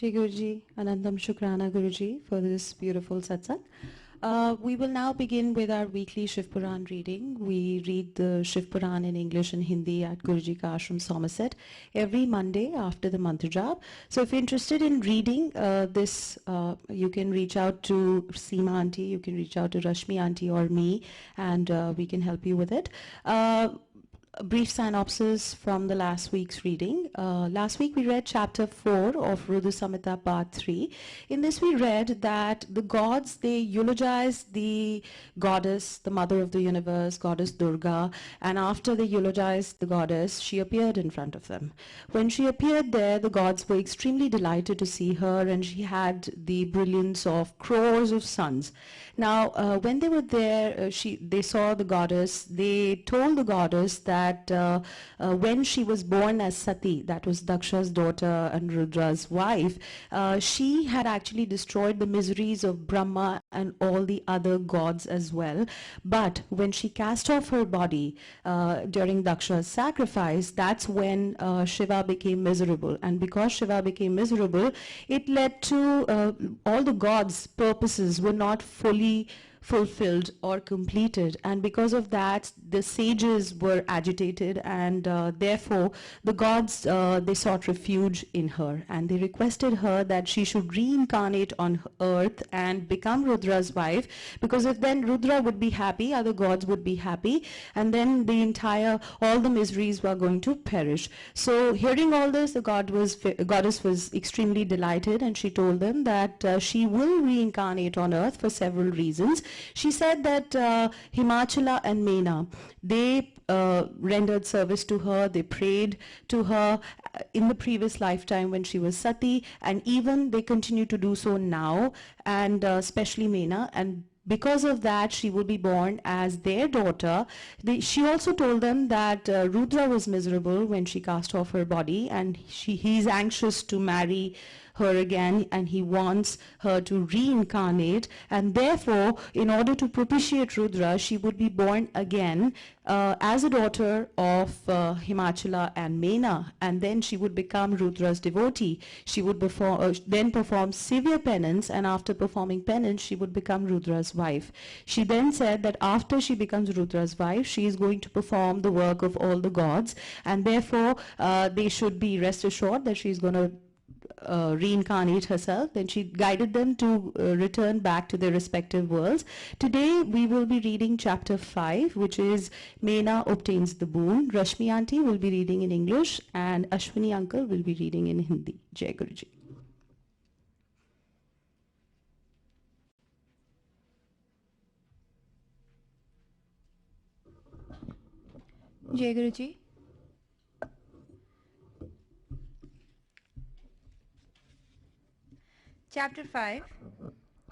Jai Guruji, Anandam Shukrana Guruji for this beautiful satsang. We will now begin with our weekly Shivpuran reading. We read the Shivpuran in English and Hindi at Guruji Ka Ashram, Somerset every Monday after the mantra jap. So if you're interested in reading this, you can reach out to Seema Auntie, you can reach out to Rashmi Auntie or me, and we can help you with it. A brief synopsis from the last week's reading. Last week we read chapter 4 of Rudra Samhita part 3. In this we read that the gods, they eulogized the goddess, the mother of the universe, goddess Durga, and after they eulogized the goddess, she appeared in front of them. When she appeared there, the gods were extremely delighted to see her, and she had the brilliance of crores of suns. Now, when they were there, they saw the goddess. They told the goddess that when she was born as Sati, that was Daksha's daughter and Rudra's wife, she had actually destroyed the miseries of Brahma and all the other gods as well. But when she cast off her body during Daksha's sacrifice, that's when Shiva became miserable. And because Shiva became miserable, it led to all the gods' purposes were not fully fulfilled or completed, and because of that the sages were agitated, and therefore the gods they sought refuge in her, and they requested her that she should reincarnate on earth and become Rudra's wife, because if then Rudra would be happy, other gods would be happy, and then all the miseries were going to perish. So hearing all this, the goddess was extremely delighted, and she told them that she will reincarnate on earth for several reasons. She said that Himachala and Mena, they rendered service to her, they prayed to her in the previous lifetime when she was Sati, and even they continue to do so now, and especially Mena, and because of that she will be born as their daughter. She also told them that Rudra was miserable when she cast off her body, and he's anxious to marry her again, and he wants her to reincarnate, and therefore in order to propitiate Rudra, she would be born again as a daughter of Himachala and Mena, and then she would become Rudra's devotee. She would then perform severe penance, and after performing penance she would become Rudra's wife. She then said that after she becomes Rudra's wife, she is going to perform the work of all the gods, and therefore they should be rest assured that she is going to reincarnate herself. Then she guided them to return back to their respective worlds. Today we will be reading chapter 5, which is Mena obtains the boon. Rashmi Auntie will be reading in English, and Ashwini Uncle will be reading in Hindi. Jai Guruji. Jai Guruji. Chapter 5,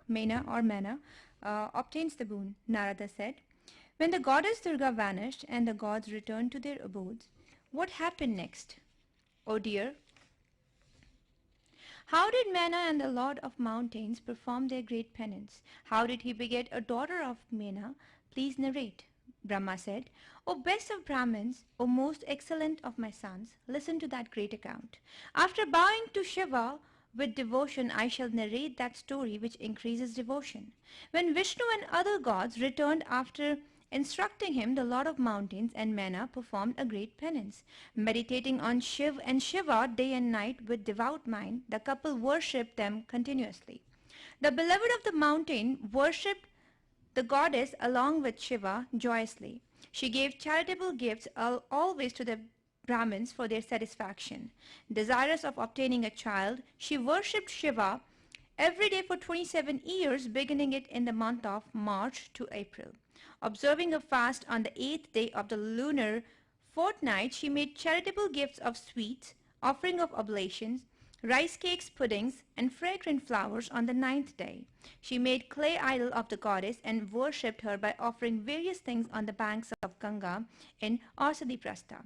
Mena or Mena obtains the boon. Narada said, when the goddess Durga vanished and the gods returned to their abodes, what happened next? Oh dear! How did Mena and the Lord of Mountains perform their great penance? How did he beget a daughter of Mena? Please narrate. Brahma said, O best of Brahmins, O most excellent of my sons, listen to that great account. After bowing to Shiva with devotion, I shall narrate that story which increases devotion. When Vishnu and other gods returned after instructing him, the Lord of Mountains and Mena performed a great penance. Meditating on Shiv and Shiva day and night with devout mind, the couple worshipped them continuously. The beloved of the mountain worshipped the goddess along with Shiva joyously. She gave charitable gifts always to the Brahmins for their satisfaction. Desirous of obtaining a child, she worshipped Shiva every day for 27 years, beginning it in the month of March to April. Observing a fast on the 8th day of the lunar fortnight, she made charitable gifts of sweets, offering of oblations, rice cakes, puddings, and fragrant flowers on the 9th day. She made clay idol of the goddess and worshipped her by offering various things on the banks of Ganga in Arsadiprastha.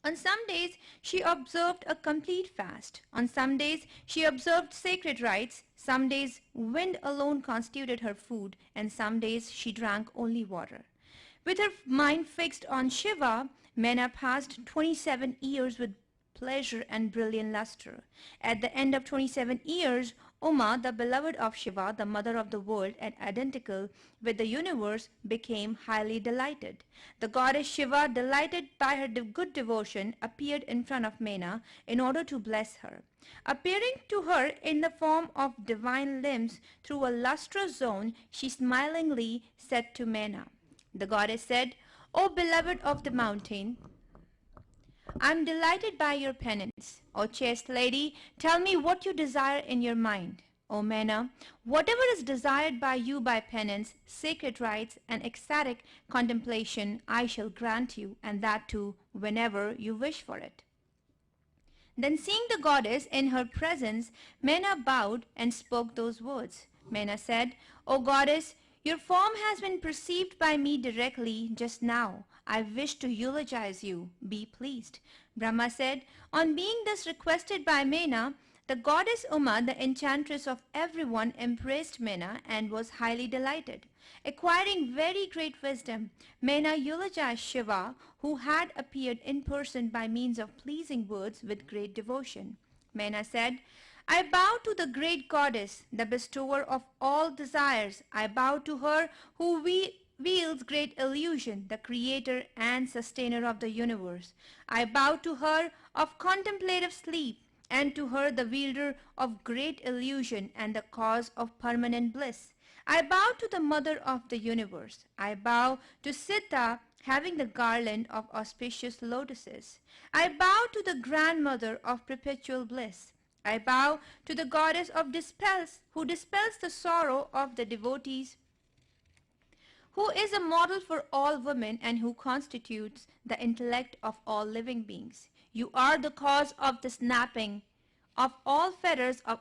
On some days, she observed a complete fast. On some days, she observed sacred rites. Some days, wind alone constituted her food, and some days she drank only water. With her mind fixed on Shiva, Mena passed 27 years with pleasure and brilliant luster. At the end of 27 years, Uma, the beloved of Shiva, the mother of the world and identical with the universe, became highly delighted. The goddess Shiva, delighted by her good devotion, appeared in front of Mena in order to bless her. Appearing to her in the form of divine limbs through a lustrous zone, she smilingly said to Mena, the goddess said, O beloved of the mountain, I am delighted by your penance. O chaste lady, tell me what you desire in your mind. O Mena, whatever is desired by you by penance, sacred rites, and ecstatic contemplation, I shall grant you, and that too whenever you wish for it. Then seeing the goddess in her presence, Mena bowed and spoke those words. Mena said, O goddess, your form has been perceived by me directly just now. I wish to eulogize you. Be pleased. Brahma said, on being thus requested by Mena, the goddess Uma, the enchantress of everyone, embraced Mena and was highly delighted. Acquiring very great wisdom, Mena eulogized Shiva, who had appeared in person by means of pleasing words with great devotion. Mena said, I bow to the great goddess, the bestower of all desires. I bow to her who wields great illusion, the creator and sustainer of the universe. I bow to her of contemplative sleep, and to her the wielder of great illusion and the cause of permanent bliss. I bow to the mother of the universe. I bow to Sita, having the garland of auspicious lotuses. I bow to the grandmother of perpetual bliss. I bow to the goddess of dispels, who dispels the sorrow of the devotees, who is a model for all women and who constitutes the intellect of all living beings. You are the cause of the snapping of all fetters of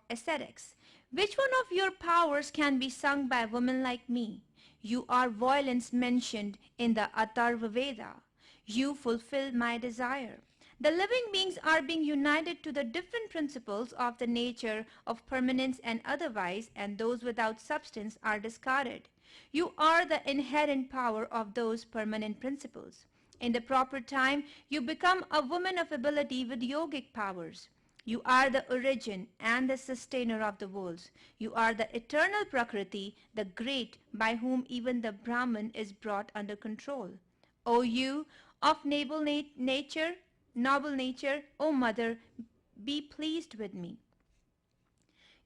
ascetics. Which one of your powers can be sung by a woman like me? You are violence mentioned in the Atharva Veda. You fulfill my desire. The living beings are being united to the different principles of the nature of permanence and otherwise, and those without substance are discarded. You are the inherent power of those permanent principles. In the proper time, you become a woman of ability with yogic powers. You are the origin and the sustainer of the worlds. You are the eternal Prakriti, the great, by whom even the Brahman is brought under control. O you of noble nature, O mother, be pleased with me.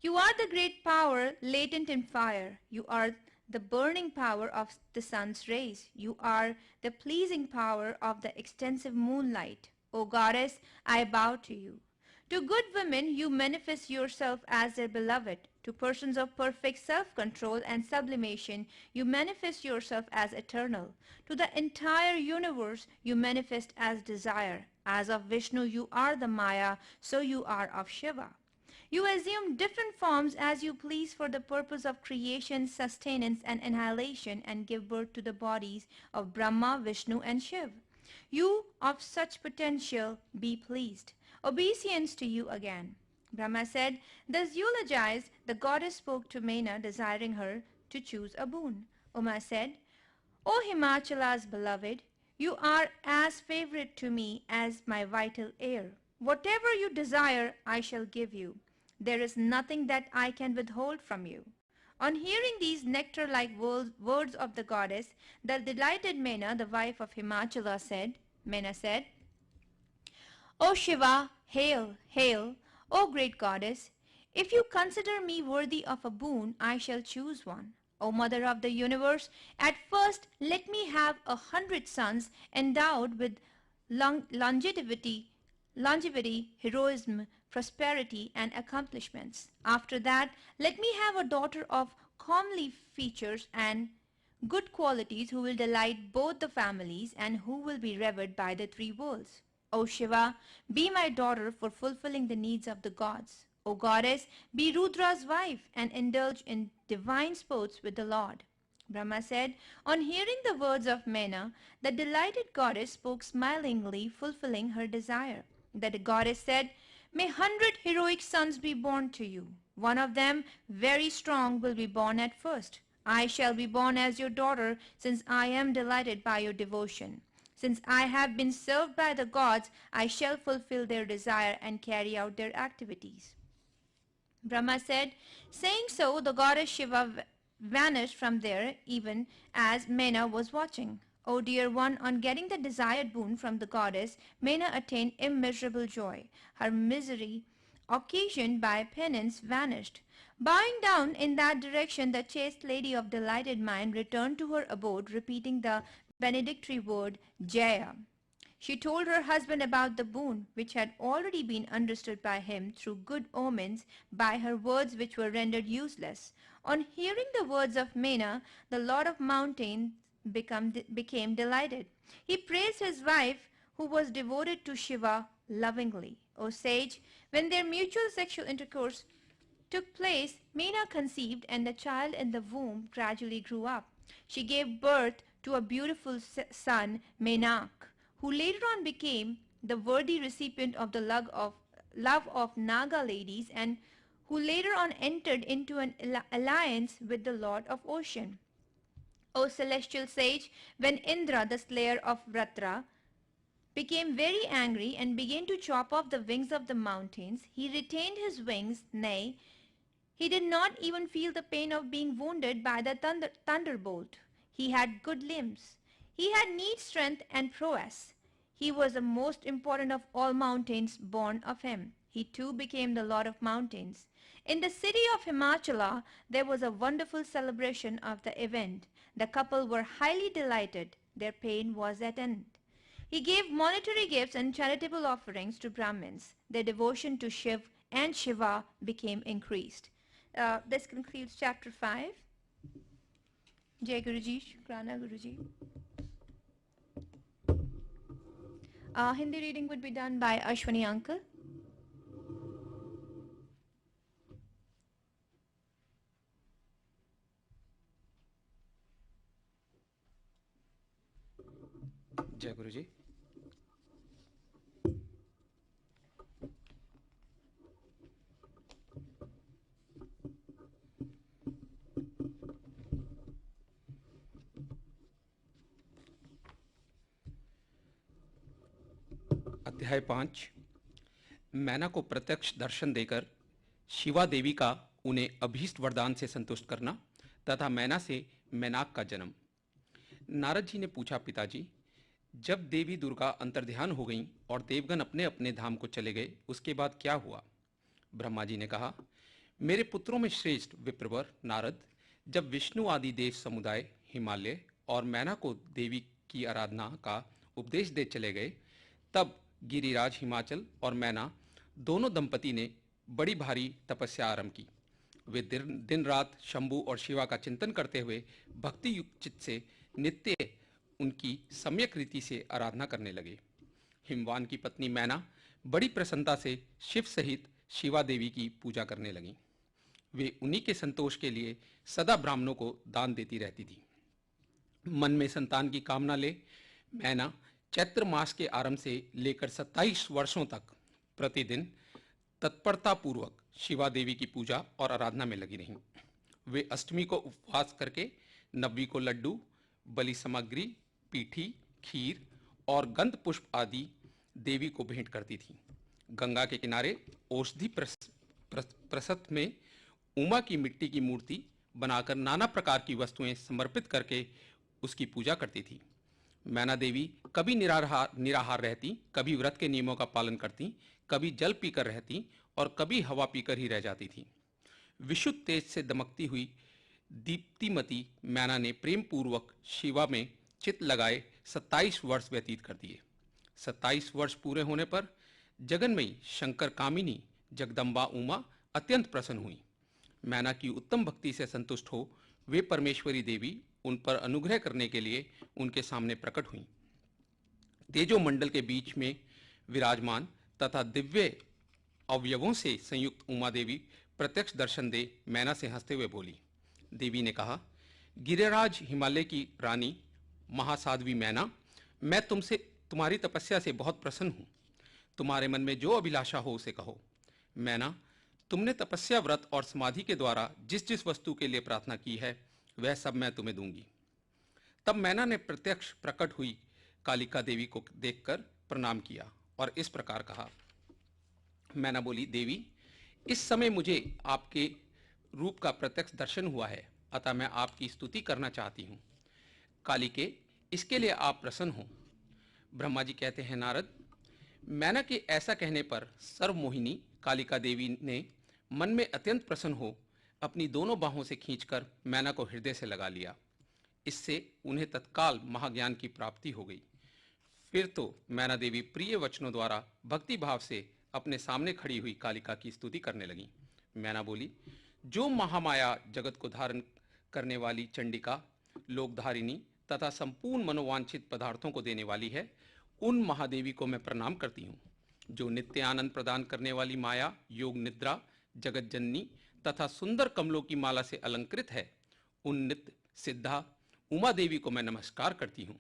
You are the great power latent in fire. You are the burning power of the sun's rays. You are the pleasing power of the extensive moonlight. O goddess, I bow to you. To good women, you manifest yourself as their beloved. To persons of perfect self-control and sublimation, you manifest yourself as eternal. To the entire universe, you manifest as desire. As of Vishnu, you are the Maya, so you are of Shiva. You assume different forms as you please for the purpose of creation, sustenance, and annihilation, and give birth to the bodies of Brahma, Vishnu, and Shiv. You of such potential, be pleased. Obeisance to you again. Brahma said, thus eulogized, the goddess spoke to Mena, desiring her to choose a boon. Uma said, O Himachala's beloved, you are as favorite to me as my vital air. Whatever you desire, I shall give you. There is nothing that I can withhold from you. On hearing these nectar-like words of the goddess, the delighted Mena, the wife of Himachala, Mena said, O Shiva, hail, hail, O great goddess! If you consider me worthy of a boon, I shall choose one. O mother of the universe, at first let me have 100 sons endowed with longevity, heroism, prosperity, and accomplishments. After that, let me have a daughter of comely features and good qualities who will delight both the families and who will be revered by the three worlds. O Shiva, be my daughter for fulfilling the needs of the gods. O goddess, be Rudra's wife and indulge in divine sports with the Lord. Brahma said, on hearing the words of Mena, the delighted goddess spoke smilingly, fulfilling her desire. The goddess said, may 100 heroic sons be born to you. One of them, very strong, will be born at first. I shall be born as your daughter, since I am delighted by your devotion. Since I have been served by the gods, I shall fulfill their desire and carry out their activities. Brahma said. Saying so, the goddess Shiva vanished from there even as Mena was watching. O dear one, on getting the desired boon from the goddess, Mena attained immeasurable joy. Her misery, occasioned by penance, vanished. Bowing down in that direction, the chaste lady of delighted mind returned to her abode, repeating the benedictory word Jaya. She told her husband about the boon, which had already been understood by him through good omens by her words which were rendered useless. On hearing the words of Mena, the Lord of Mountains became delighted. He praised his wife, who was devoted to Shiva, lovingly. O sage, when their mutual sexual intercourse took place, Mena conceived, and the child in the womb gradually grew up. She gave birth to a beautiful son, Menak, who later on became the worthy recipient of the love of Naga ladies, and who later on entered into an alliance with the Lord of Ocean. O celestial sage, when Indra, the slayer of Vratra, became very angry and began to chop off the wings of the mountains, he retained his wings, nay, he did not even feel the pain of being wounded by the thunderbolt. He had good limbs. He had neat strength and prowess. He was the most important of all mountains born of him. He too became the Lord of Mountains. In the city of Himachala, there was a wonderful celebration of the event. The couple were highly delighted. Their pain was at end. He gave monetary gifts and charitable offerings to Brahmins. Their devotion to Shiv and Shiva became increased. This concludes chapter 5. Jai Guruji, Shukrana Guruji. Hindi reading would be done by Ashwani uncle. जय गुरु जी। अध्याय 5। मैना को प्रत्यक्ष दर्शन देकर शिवा देवी का उन्हें अभीष्ट वरदान से संतुष्ट करना तथा मैना से मैनाक का जन्म। नारद जी ने पूछा, पिताजी, जब देवी दुर्गा अंतर्ध्यान हो गईं और देवगण अपने अपने धाम को चले गए, उसके बाद क्या हुआ? ब्रह्मा जी ने कहा, मेरे पुत्रों में श्रेष्ठ विप्रवर नारद जब विष्णु आदि देव समुदाय हिमालय और मैना को देवी की आराधना का उपदेश दे चले गए, तब गिरिराज हिमाचल और मैना दोनों दंपति ने बड़ी भारी तपस्या आरंभ की। वे दिन रात शंभु और शिवा का चिंतन करते हुए भक्ति युक्त चित्त से नित्य उनकी सम्यक रीति से आराधना करने लगे। हिमवान की पत्नी मैना बड़ी प्रसन्नता से शिव सहित शिवा देवी की पूजा करने लगीं। वे उन्हीं के संतोष के लिए सदा ब्राह्मणों को दान देती रहती थी। मन में संतान की कामना ले मैना चैत्र मास के आरंभ से लेकर 27 वर्षों तक प्रतिदिन तत्परता पूर्वक शिवा देवी की पूजा और आराधना में लगी रहीं। वे अष्टमी को उपवास करके नवमी को लड्डू, बलि सामग्री, पीठी, खीर और गंध पुष्प आदि देवी को भेंट करती थी। गंगा के किनारे औषधि प्रसत में उमा की मिट्टी की मूर्ति बनाकर नाना प्रकार की वस्तुएं समर्पित करके उसकी पूजा करती थी। मैना देवी कभी निराहार रहती, कभी व्रत के नियमों का पालन करती, कभी जल पीकर रहती और कभी हवा पीकर ही रह जाती थी। विशुद्ध तेज से दमकती हुई दीप्तिमती मैना ने प्रेम पूर्वक शिवा में चित्त लगाए 27 वर्ष व्यतीत कर दिए। 27 वर्ष पूरे होने पर जगन्मयी शंकर कामिनी जगदम्बा उमा अत्यंत प्रसन्न हुई। मैना की उत्तम भक्ति से संतुष्ट हो वे परमेश्वरी देवी उन पर अनुग्रह करने के लिए उनके सामने प्रकट हुई। तेजो मंडल के बीच में विराजमान तथा दिव्य अवयवों से संयुक्त उमा देवी प्रत्यक्ष दर्शन दे मैना से हंसते हुए बोली। देवी ने कहा, गिरिराज हिमालय की रानी महासाध्वी मैना, मैं तुमसे तुम्हारी तपस्या से बहुत प्रसन्न हूँ। तुम्हारे मन में जो अभिलाषा हो उसे कहो। मैना, तुमने तपस्या, व्रत और समाधि के द्वारा जिस जिस वस्तु के लिए प्रार्थना की है वह सब मैं तुम्हें दूंगी। तब मैना ने प्रत्यक्ष प्रकट हुई कालिका देवी को देखकर प्रणाम किया और इस प्रकार कहा। मैना बोली, देवी, इस समय मुझे आपके रूप का प्रत्यक्ष दर्शन हुआ है, अतः मैं आपकी स्तुति करना चाहती हूँ। कालिके, इसके लिए आप प्रसन्न हो। ब्रह्मा जी कहते हैं, नारद, मैना के ऐसा कहने पर सर्वमोहिनी कालिका देवी ने मन में अत्यंत प्रसन्न हो अपनी दोनों बाहों से खींचकर मैना को हृदय से लगा लिया। इससे उन्हें तत्काल महाज्ञान की प्राप्ति हो गई। फिर तो मैना देवी प्रिय वचनों द्वारा भक्ति भाव से अपने सामने खड़ी हुई कालिका की स्तुति करने लगी। मैना बोली, जो महामाया जगत को धारण करने वाली चंडिका, लोकधारिणी तथा संपूर्ण मनोवांछित पदार्थों को देने वाली है, उन महादेवी को मैं प्रणाम करती हूँ। जो नित्य आनंद प्रदान करने वाली माया, योग निद्रा, जगत जननी तथा सुंदर कमलों की माला से अलंकृत है, उन नित्य सिद्धा उमा देवी को मैं नमस्कार करती हूँ।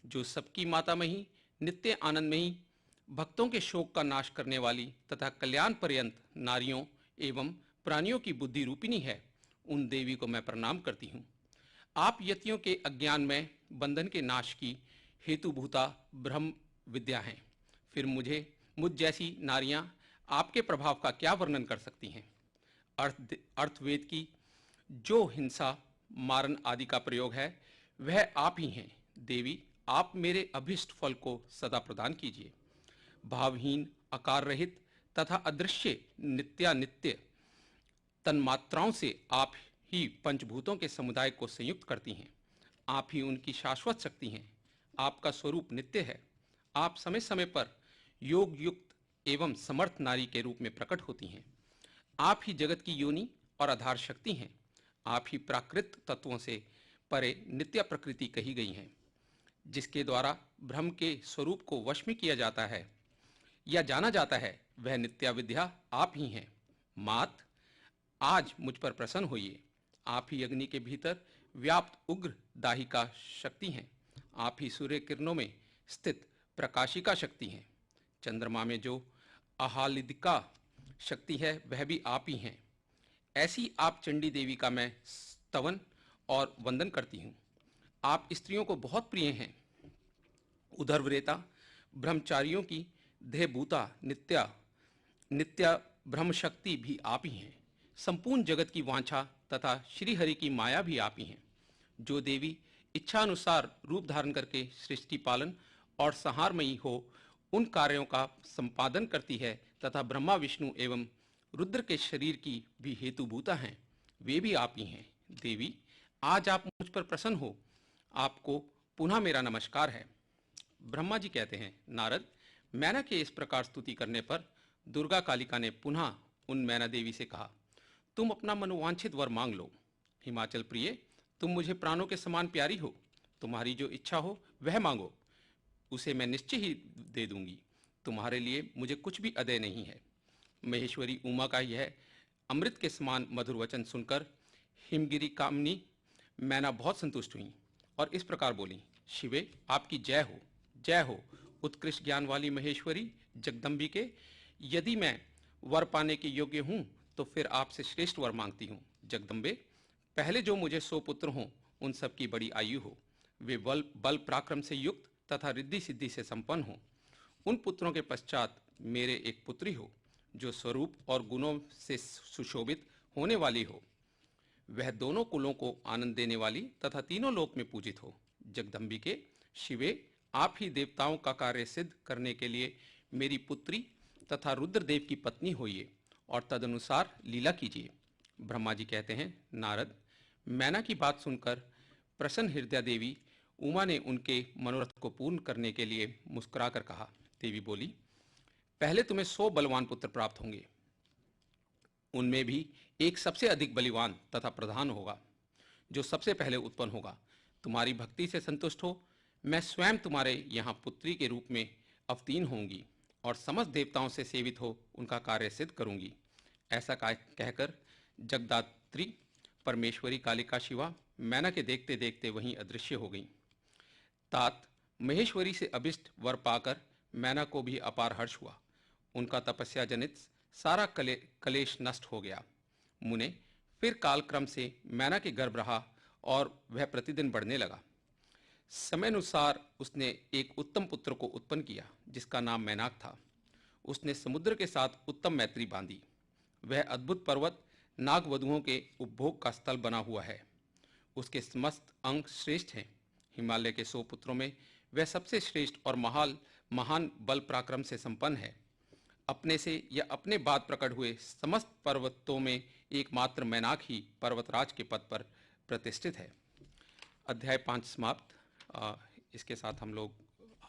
जो सबकी मातामही, नित्य आनंदमयी, भक्तों के शोक का नाश करने वाली तथा कल्याण पर्यंत नारियों एवं प्राणियों की बुद्धि रूपिणी है, उन देवी को मैं प्रणाम करती हूँ। आप यतियों के अज्ञान में बंधन के नाश की हेतुभूता ब्रह्म विद्या हैं। फिर मुझ जैसी नारियां आपके प्रभाव का क्या वर्णन कर सकती हैं। अर्थवेद की जो हिंसा, मारन आदि का प्रयोग है, वह आप ही हैं। देवी, आप मेरे अभिष्ट फल को सदा प्रदान कीजिए। भावहीन, आकार रहित तथा अदृश्य नित्यानित्य तन्मात्राओं से आप ही पंचभूतों के समुदाय को संयुक्त करती हैं। आप ही उनकी शाश्वत शक्ति हैं। आपका स्वरूप नित्य है। आप समय समय पर योग युक्त एवं समर्थ नारी के रूप में प्रकट होती हैं। आप ही जगत की योनि और आधार शक्ति हैं। आप ही प्राकृत तत्वों से परे नित्य प्रकृति कही गई हैं, जिसके द्वारा ब्रह्म के स्वरूप को वश में किया जाता है या जाना जाता है, वह नित्या विद्या आप ही हैं। मात, आज मुझ पर प्रसन्न होइए। आप ही अग्नि के भीतर व्याप्त उग्र दाहिका शक्ति हैं। आप ही सूर्य किरणों में स्थित प्रकाशिका शक्ति हैं। चंद्रमा में जो आह्लादिका शक्ति है, वह भी आप ही हैं। ऐसी आप चंडी देवी का मैं स्तवन और वंदन करती हूँ। आप स्त्रियों को बहुत प्रिय हैं। उदरव्रेता, ब्रह्मचारियों की देहभूता नित्या ब्रह्म शक्ति भी आप ही हैं। संपूर्ण जगत की वांछा तथा श्री हरि की माया भी आप ही हैं। जो देवी इच्छा अनुसार रूप धारण करके सृष्टि पालन और संहारमयी हो, उन कार्यों का संपादन करती है तथा ब्रह्मा, विष्णु एवं रुद्र के शरीर की भी हेतुभूता हैं, वे भी आप ही हैं। देवी, आज आप मुझ पर प्रसन्न हो। आपको पुनः मेरा नमस्कार है। ब्रह्मा जी कहते हैं, नारद, मैना के इस प्रकार स्तुति करने पर दुर्गा कालिका ने पुनः उन मैना देवी से कहा, तुम अपना मनोवांछित वर मांग लो। हिमाचल प्रिय, तुम मुझे प्राणों के समान प्यारी हो। तुम्हारी जो इच्छा हो वह मांगो, उसे मैं निश्चय ही दे दूंगी। तुम्हारे लिए मुझे कुछ भी अदेय नहीं है। महेश्वरी उमा का यह अमृत के समान मधुर वचन सुनकर हिमगिरी कामनी मैना बहुत संतुष्ट हुई और इस प्रकार बोली, शिवे, आपकी जय हो, जय हो। उत्कृष्ट ज्ञान वाली महेश्वरी जगदम्बिके, यदि मैं वर पाने के योग्य हूँ तो फिर आपसे श्रेष्ठ वर मांगती हूँ। जगदम्बे, पहले जो मुझे 100 पुत्र हों, उन सब की बड़ी आयु हो, वे बल पराक्रम से युक्त तथा रिद्धि सिद्धि से संपन्न हो। उन पुत्रों के पश्चात मेरे एक पुत्री हो, जो स्वरूप और गुणों से सुशोभित होने वाली हो। वह दोनों कुलों को आनंद देने वाली तथा तीनों लोक में पूजित हो। जगदम्बिके, शिवे, आप ही देवताओं का कार्य सिद्ध करने के लिए मेरी पुत्री तथा रुद्रदेव की पत्नी होइए और तदनुसार लीला कीजिए। ब्रह्मा जी कहते हैं, नारद, मैना की बात सुनकर प्रसन्न हृदय देवी उमा ने उनके मनोरथ को पूर्ण करने के लिए मुस्कुराकर कहा। देवी बोली, पहले तुम्हें 100 बलवान पुत्र प्राप्त होंगे। उनमें भी एक सबसे अधिक बलिवान तथा प्रधान होगा, जो सबसे पहले उत्पन्न होगा। तुम्हारी भक्ति से संतुष्ट हो, मैं स्वयं तुम्हारे यहाँ पुत्री के रूप में अवतीर्ण होंगी और समस्त देवताओं से सेवित हो उनका कार्य सिद्ध करूंगी। ऐसा कहकर जगदात्री परमेश्वरी कालिका शिवा मैना के देखते देखते वहीं अदृश्य हो गई। तात महेश्वरी से अभिष्ट वर पाकर मैना को भी अपार हर्ष हुआ। उनका तपस्या जनित सारा कलेश नष्ट हो गया। मुने फिर कालक्रम से मैना के गर्भ रहा और वह प्रतिदिन बढ़ने लगा। समयानुसार उसने एक उत्तम पुत्र को उत्पन्न किया जिसका नाम मैनाक था। उसने समुद्र के साथ उत्तम मैत्री बांधी। वह अद्भुत पर्वत नागवधुओं के उपभोग का स्थल बना हुआ है। उसके समस्त अंग श्रेष्ठ हैं। हिमालय के 100 पुत्रों में वह सबसे श्रेष्ठ और महान बल पराक्रम से संपन्न है। अपने से या अपने बाद प्रकट हुए समस्त पर्वतों में एकमात्र मैनाक ही पर्वतराज के पद पर प्रतिष्ठित है। अध्याय 5 समाप्त। इसके साथ हम लोग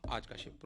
आज का शिव